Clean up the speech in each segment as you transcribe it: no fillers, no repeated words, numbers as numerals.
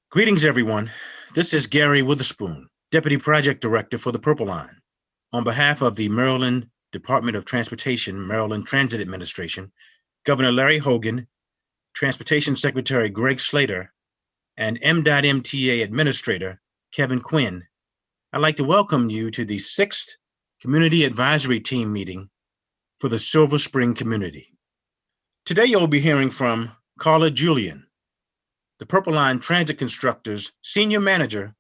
Greetings, everyone. This is Gary Witherspoon, Deputy Project Director for the Purple Line. On behalf of the Maryland Department of Transportation, Maryland Transit Administration, Governor Larry Hogan, Transportation Secretary Greg Slater, and M.MTA Administrator Kevin Quinn, I'd like to welcome you to the 6th Community Advisory Team meeting for the Silver Spring community. Today, you'll be hearing from Carla Julian, the Purple Line Transit Constructor's Senior Manager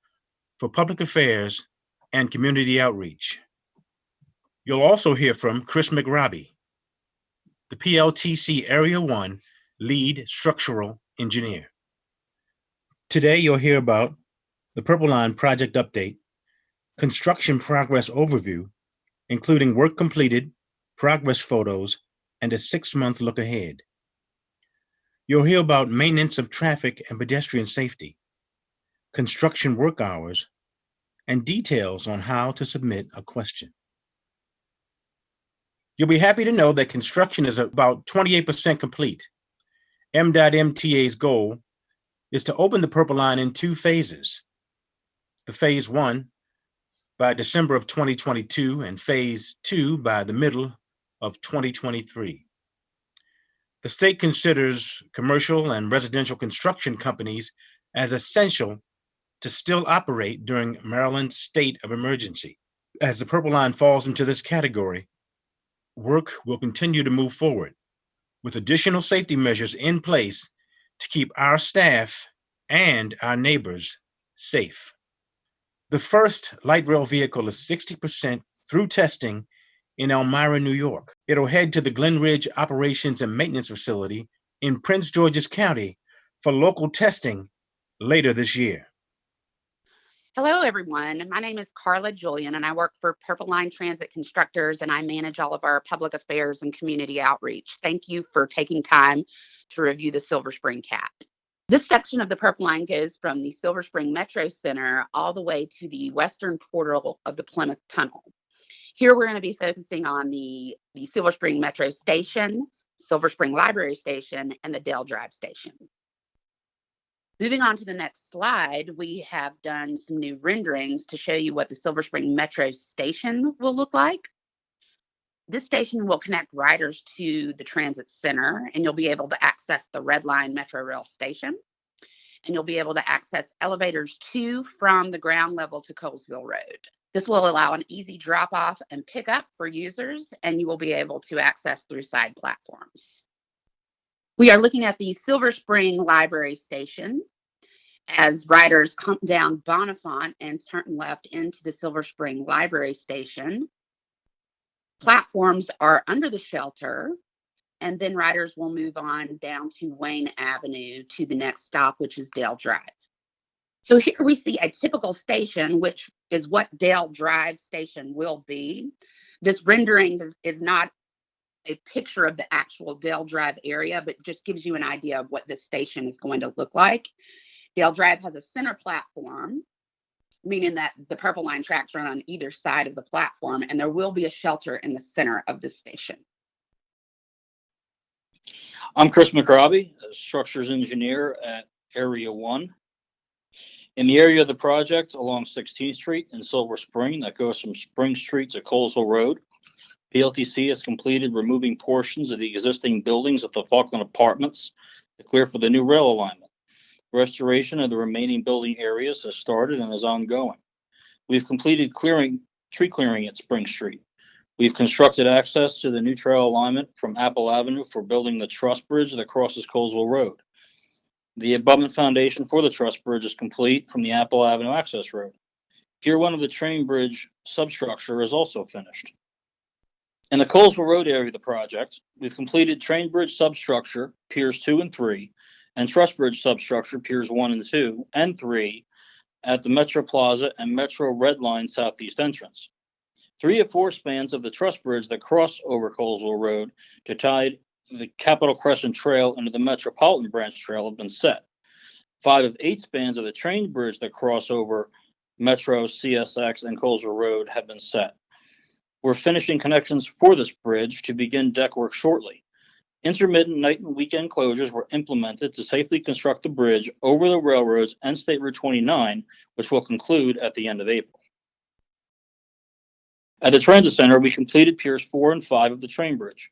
for Public Affairs and Community Outreach. You'll also hear from Chris McRobbie, the PLTC Area 1 Lead Structural Engineer. Today, you'll hear about the Purple Line Project Update, Construction Progress Overview, including work completed, progress photos, and a 6-month look ahead. You'll hear about maintenance of traffic and pedestrian safety, construction work hours, and details on how to submit a question. You'll be happy to know that construction is about 28% complete. M.MTA's goal is to open the Purple Line in 2 phases. The Phase 1 by December of 2022 and Phase 2 by the middle of 2023. The state considers commercial and residential construction companies as essential to still operate during Maryland's state of emergency. As the Purple Line falls into this category, work will continue to move forward with additional safety measures in place to keep our staff and our neighbors safe. The first light rail vehicle is 60% through testing in Elmira, New York. It'll head to the Glen Ridge Operations and Maintenance Facility in Prince George's County for local testing later this year. Hello, everyone. My name is Carla Julian, and I work for Purple Line Transit Constructors, and I manage all of our public affairs and community outreach. Thank you for taking time to review the Silver Spring CAT. This section of the Purple Line goes from the Silver Spring Metro Center all the way to the western portal of the Plymouth Tunnel. Here we're going to be focusing on the Silver Spring Metro Station, Silver Spring Library Station, and the Dale Drive Station. Moving on to the next slide, we have done some new renderings to show you what the Silver Spring Metro Station will look like. This station will connect riders to the transit center, and you'll be able to access the Red Line Metro Rail station. And you'll be able to access elevators to from the ground level to Colesville Road. This will allow an easy drop off and pick up for users, and you will be able to access through side platforms. We are looking at the Silver Spring Library Station as riders come down BONIFANT and turn left into the Silver Spring Library Station. Platforms are under the shelter, and then riders will move on down to Wayne Avenue to the next stop, which is Dale Drive. So here we see a typical station, which is what Dale Drive Station will be. This rendering is not a picture of the actual Dale Drive area, but just gives you an idea of what this station is going to look like. Dale Drive has a center platform, meaning that the Purple Line tracks run on either side of the platform, and there will be a shelter in the center of the station. I'm Chris McRobbie, a structures engineer at Area 1. In the area of the project along 16th Street in Silver Spring that goes from Spring Street to Colesville Road, PLTC has completed removing portions of the existing buildings at the Falkland Apartments to clear for the new rail alignment. Restoration of the remaining building areas has started and is ongoing. We've completed tree clearing at Spring Street. We've constructed access to the new trail alignment from Apple Avenue for building the truss bridge that crosses Colesville Road. The abutment foundation for the truss bridge is complete from the Apple Avenue access road. Pier 1 of the train bridge substructure is also finished. In the Colesville Road area of the project, we've completed train bridge substructure, Piers 2 and 3, and truss bridge substructure, Piers 1 and 2, and 3, at the Metro Plaza and Metro Red Line Southeast entrance. 3 of 4 spans of the truss bridge that cross over Colesville Road to tie the Capitol Crescent Trail into the Metropolitan Branch Trail have been set. 5 of 8 spans of the train bridge that cross over Metro, CSX, and Colesville Road have been set. We're finishing connections for this bridge to begin deck work shortly. Intermittent night and weekend closures were implemented to safely construct the bridge over the railroads and State Route 29, which will conclude at the end of April. At the Transit Center, we completed Piers 4 and 5 of the train bridge,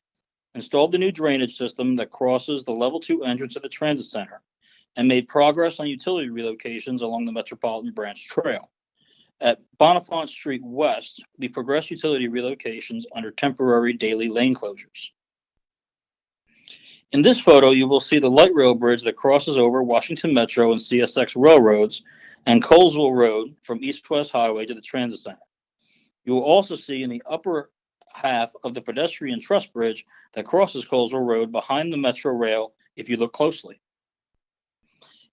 installed the new drainage system that crosses the Level 2 entrance of the Transit Center, and made progress on utility relocations along the Metropolitan Branch Trail. At BONIFANT Street West, we progressed utility relocations under temporary daily lane closures. In this photo, you will see the light rail bridge that crosses over Washington Metro and CSX railroads and Colesville Road from East-West Highway to the Transit Center. You will also see in the upper half of the pedestrian truss bridge that crosses Colesville Road behind the Metro rail if you look closely.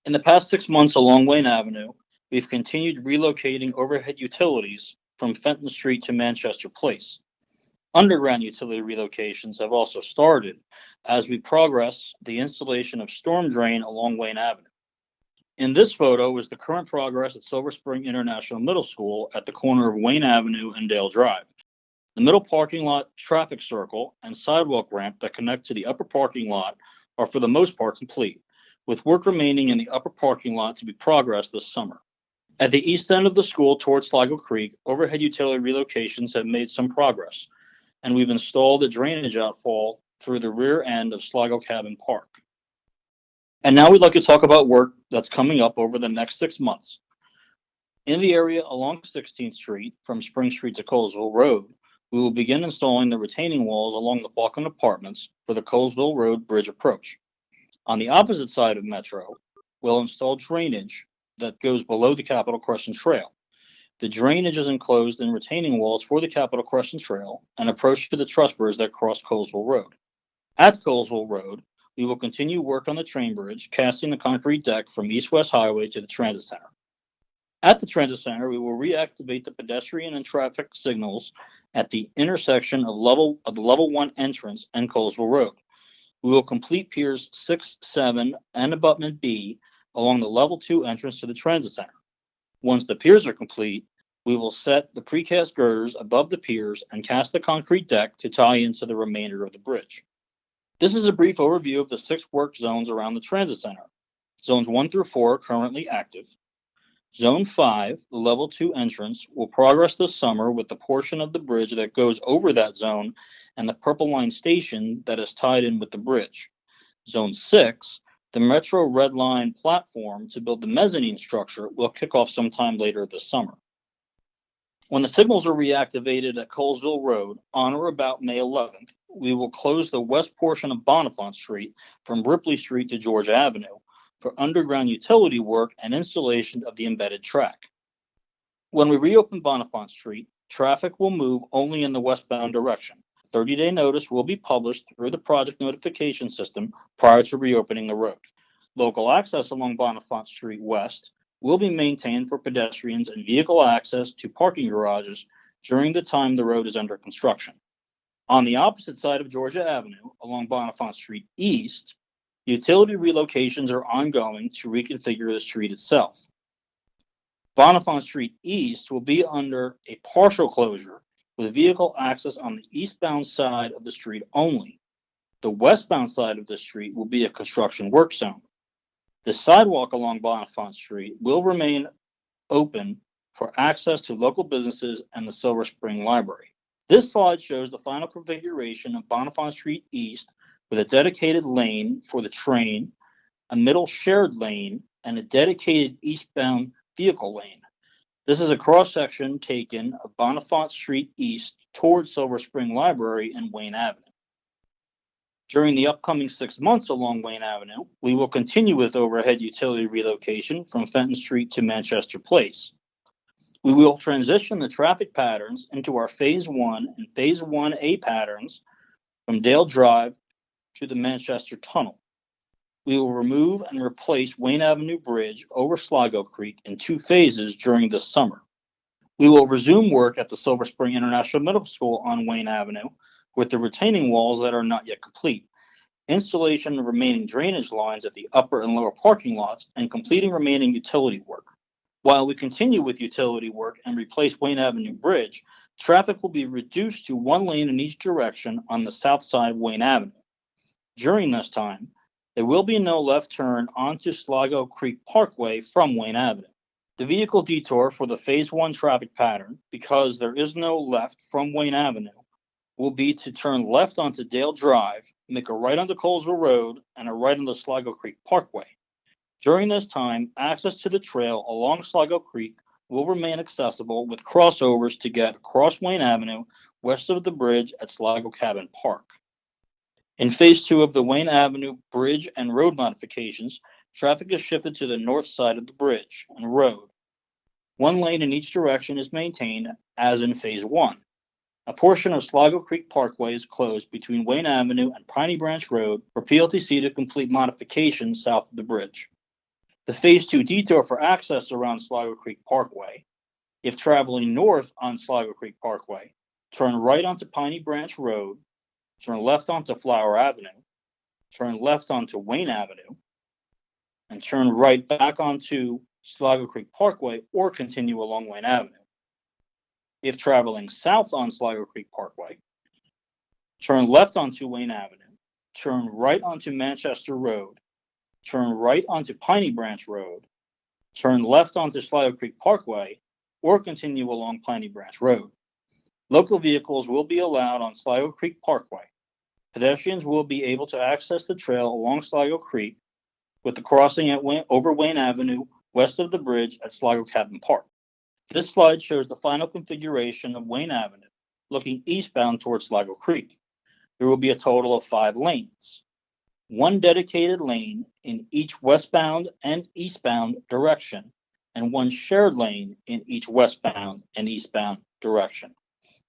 In the past 6 months along Wayne Avenue, we've continued relocating overhead utilities from Fenton Street to Manchester Place. Underground utility relocations have also started as we progress the installation of storm drain along Wayne Avenue. In this photo is the current progress at Silver Spring International Middle School at the corner of Wayne Avenue and Dale Drive. The middle parking lot traffic circle and sidewalk ramp that connect to the upper parking lot are for the most part complete, with work remaining in the upper parking lot to be progressed this summer. At the east end of the school towards SLIGO Creek, overhead utility relocations have made some progress, and we've installed a drainage outfall through the rear end of Sligo Cabin Park. And now we'd like to talk about work that's coming up over the next 6 months. In the area along 16th Street from Spring Street to Colesville Road, we will begin installing the retaining walls along the Falcon Apartments for the Colesville Road Bridge approach. On the opposite side of Metro, we'll install drainage that goes below the Capitol Crescent Trail. The drainage is enclosed in retaining walls for the Capitol Crescent Trail and approach to the truss bridge that cross Colesville Road. At Colesville Road, we will continue work on the train bridge, casting the concrete deck from East-West Highway to the Transit Center. At the Transit Center, we will reactivate the pedestrian and traffic signals at the intersection of the Level 1 entrance and Colesville Road. We will complete Piers 6, 7, and Abutment B along the Level 2 entrance to the Transit Center. Once the piers are complete, we will set the precast girders above the piers and cast the concrete deck to tie into the remainder of the bridge. This is a brief overview of the 6 work zones around the Transit Center. Zones 1 through 4 are currently active. Zone 5, the Level 2 entrance, will progress this summer with the portion of the bridge that goes over that zone and the Purple Line station that is tied in with the bridge. Zone 6, the Metro Red Line platform to build the mezzanine structure, will kick off sometime later this summer. When the signals are reactivated at Colesville Road on or about May 11th, we will close the west portion of BONIFANT Street from Ripley Street to Georgia Avenue for underground utility work and installation of the embedded track. When we reopen BONIFANT Street, traffic will move only in the westbound direction. 30-day notice will be published through the project notification system prior to reopening the road. Local access along BONIFANT Street West will be maintained for pedestrians and vehicle access to parking garages during the time the road is under construction. On the opposite side of Georgia Avenue, along BONIFANT Street East, utility relocations are ongoing to reconfigure the street itself. BONIFANT Street East will be under a partial closure with vehicle access on the eastbound side of the street only. The westbound side of the street will be a construction work zone. The sidewalk along BONIFANT Street will remain open for access to local businesses and the Silver Spring Library. This slide shows the final configuration of BONIFANT Street East with a dedicated lane for the train, a middle shared lane, and a dedicated eastbound vehicle lane. This is a cross-section taken of BONIFANT Street East towards Silver Spring Library and Wayne Avenue. During the upcoming 6 months along Wayne Avenue, we will continue with overhead utility relocation from Fenton Street to Manchester Place. We will transition the traffic patterns into our Phase 1 and Phase 1A patterns from Dale Drive to the Manchester Tunnel. We will remove and replace Wayne Avenue Bridge over Sligo Creek in 2 phases during this summer. We will resume work at the Silver Spring International Middle School on Wayne Avenue with the retaining walls that are not yet complete, installation of remaining drainage lines at the upper and lower parking lots, and completing remaining utility work. While we continue with utility work and replace Wayne Avenue Bridge, traffic will be reduced to 1 lane in each direction on the south side of Wayne Avenue. During this time, there will be no left turn onto Sligo Creek Parkway from Wayne Avenue. The vehicle detour for the Phase 1 traffic pattern, because there is no left from Wayne Avenue, will be to turn left onto Dale Drive, make a right onto Colesville Road, and a right onto Sligo Creek Parkway. During this time, access to the trail along Sligo Creek will remain accessible with crossovers to get across Wayne Avenue west of the bridge at Sligo Cabin Park. In Phase 2 of the Wayne Avenue bridge and road modifications, traffic is shifted to the north side of the bridge and road. One lane in each direction is maintained as in Phase 1. A portion of Sligo Creek Parkway is closed between Wayne Avenue and Piney Branch Road for PLTC to complete modifications south of the bridge. The Phase 2 detour for access around Sligo Creek Parkway. If traveling north on Sligo Creek Parkway, turn right onto Piney Branch Road, turn left onto Flower Avenue, turn left onto Wayne Avenue, and turn right back onto Sligo Creek Parkway or continue along Wayne Avenue. If traveling south on Sligo Creek Parkway, turn left onto Wayne Avenue, turn right onto Manchester Road, turn right onto Piney Branch Road, turn left onto Sligo Creek Parkway, or continue along Piney Branch Road. Local vehicles will be allowed on Sligo Creek Parkway. Pedestrians will be able to access the trail along Sligo Creek with the crossing at over Wayne Avenue west of the bridge at Sligo Cabin Park. This slide shows the final configuration of Wayne Avenue looking eastbound towards Sligo Creek. There will be a total of 5 lanes. One dedicated lane in each westbound and eastbound direction, and one shared lane in each westbound and eastbound direction.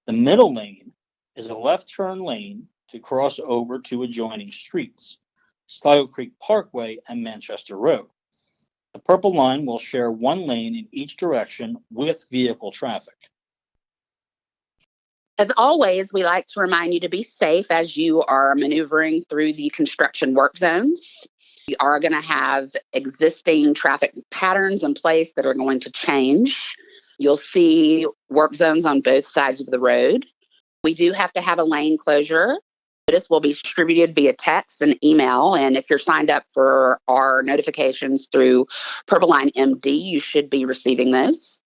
The middle lane is a left turn lane to cross over to adjoining streets, Sligo Creek Parkway and Manchester Road. The purple line will share one lane in each direction with vehicle traffic. As always, we like to remind you to be safe as you are maneuvering through the construction work zones. We are going to have existing traffic patterns in place that are going to change. You'll see work zones on both sides of the road. We do have to have a lane closure. Notice will be distributed via text and email. And if you're signed up for our notifications through Purple Line MD, you should be receiving those.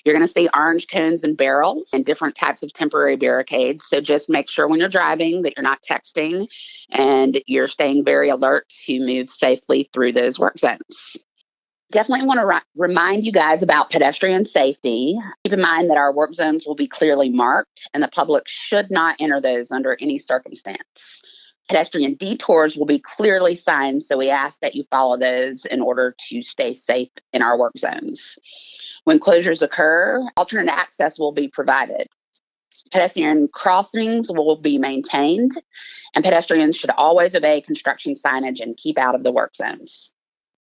You're going to see orange cones and barrels and different types of temporary barricades. So just make sure when you're driving that you're not texting and you're staying very alert to move safely through those work zones. Definitely want to remind you guys about pedestrian safety. Keep in mind that our work zones will be clearly marked and the public should not enter those under any circumstance. Pedestrian detours will be clearly signed, so we ask that you follow those in order to stay safe in our work zones. When closures occur, alternate access will be provided. Pedestrian crossings will be maintained, and pedestrians should always obey construction signage and keep out of the work zones.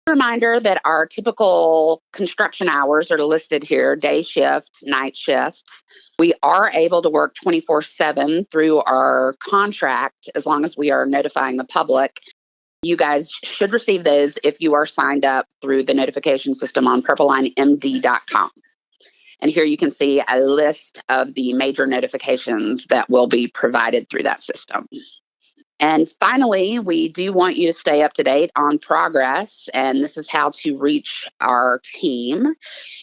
Reminder that our typical construction hours are listed here: day shift, night shift. We are able to work 24/7 through our contract as long as we are notifying the public. You guys should receive those if you are signed up through the notification system on purplelinemd.com. And here you can see a list of the major notifications that will be provided through that system. And finally, we do want you to stay up to date on progress, and this is how to reach our team.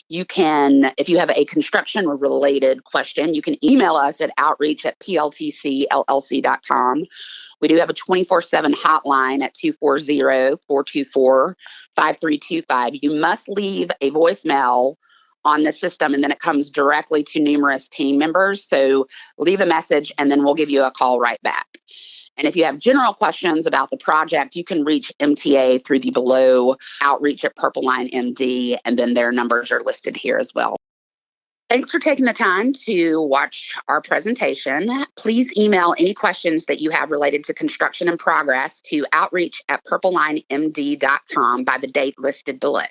You can, if you have a construction-related question, you can email us at outreach@pltcllc.com. We do have a 24/7 hotline at 240-424-5325. You must leave a voicemail on the system, and then it comes directly to numerous team members. So leave a message, and then we'll give you a call right back. And if you have general questions about the project, you can reach MTA through the below outreach at Purple Line MD, and then their numbers are listed here as well. Thanks for taking the time to watch our presentation. Please email any questions that you have related to construction in progress to outreach@purplelinemd.com by the date listed below.